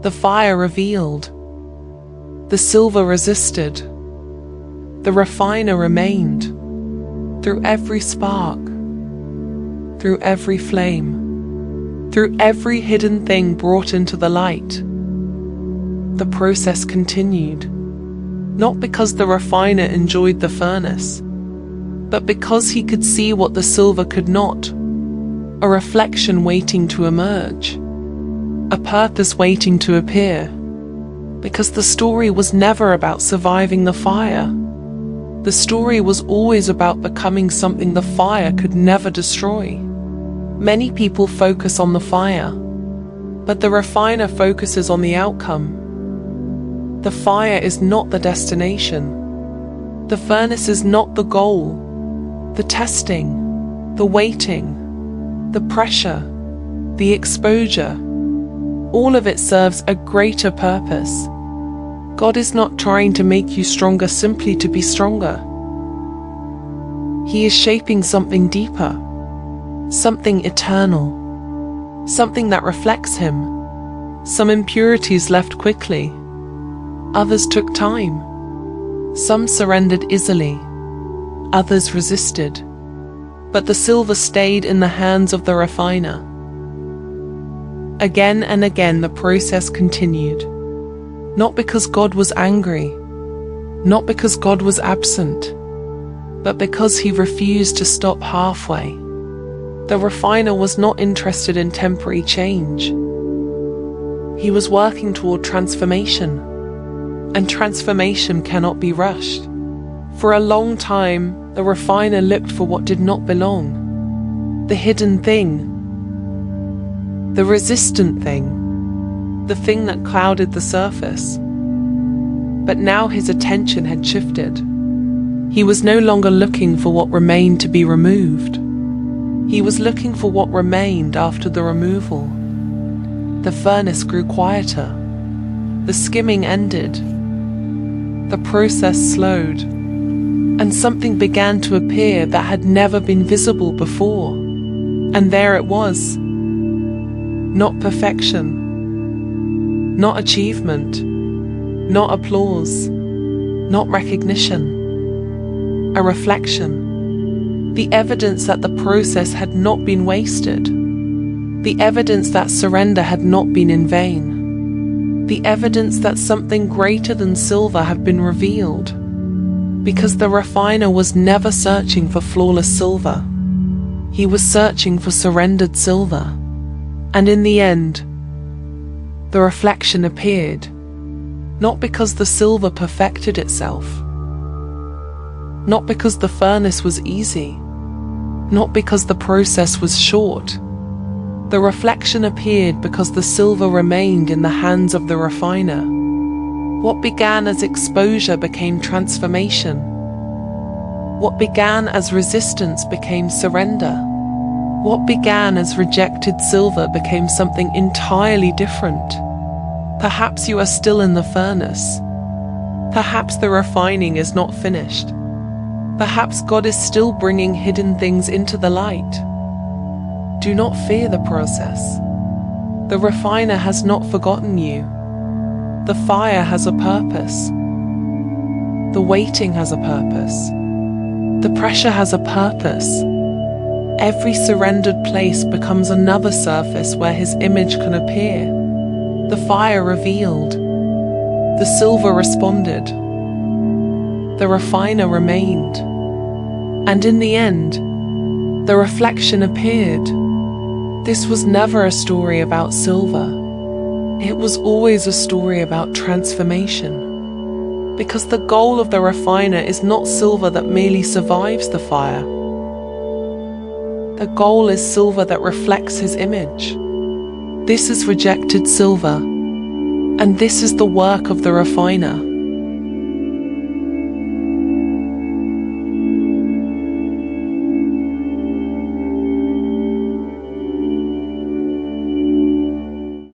The fire revealed. The silver resisted. The refiner remained. Through every spark, through every flame, through every hidden thing brought into the light, the process continued. Not because the refiner enjoyed the furnace, but because he could see what the silver could not, a reflection waiting to emerge, a purpose waiting to appear, because the story was never about surviving the fire. The story was always about becoming something the fire could never destroy. Many people focus on the fire, but the refiner focuses on the outcome. The fire is not the destination. The furnace is not the goal. The testing, the waiting, the pressure, the exposure, all of it serves a greater purpose. God is not trying to make you stronger simply to be stronger. He is shaping something deeper, something eternal, something that reflects Him. Some impurities left quickly. Others took time. Some surrendered easily. Others resisted. But the silver stayed in the hands of the refiner. Again and again the process continued. Not because God was angry, not because God was absent, but because He refused to stop halfway. The refiner was not interested in temporary change. He was working toward transformation, and transformation cannot be rushed. For a long time, the refiner looked for what did not belong, the hidden thing, the resistant thing, the thing that clouded the surface. But now his attention had shifted. He was no longer looking for what remained to be removed. He was looking for what remained after the removal. The furnace grew quieter. The skimming ended. The process slowed, and something began to appear that had never been visible before. And there it was. Not perfection, not achievement, not applause, not recognition. A reflection. The evidence that the process had not been wasted. The evidence that surrender had not been in vain. The evidence that something greater than silver had been revealed. Because the refiner was never searching for flawless silver. He was searching for surrendered silver. And in the end, the reflection appeared, not because the silver perfected itself, not because the furnace was easy, not because the process was short. The reflection appeared because the silver remained in the hands of the refiner. What began as exposure became transformation. What began as resistance became surrender. What began as rejected silver became something entirely different. Perhaps you are still in the furnace. Perhaps the refining is not finished. Perhaps God is still bringing hidden things into the light. Do not fear the process. The refiner has not forgotten you. The fire has a purpose. The waiting has a purpose. The pressure has a purpose. Every surrendered place becomes another surface where His image can appear. The fire revealed. The silver responded. The refiner remained. And in the end, the reflection appeared. This was never a story about silver. It was always a story about transformation. Because the goal of the refiner is not silver that merely survives the fire. The goal is silver that reflects His image. This is rejected silver, and this is the work of the refiner.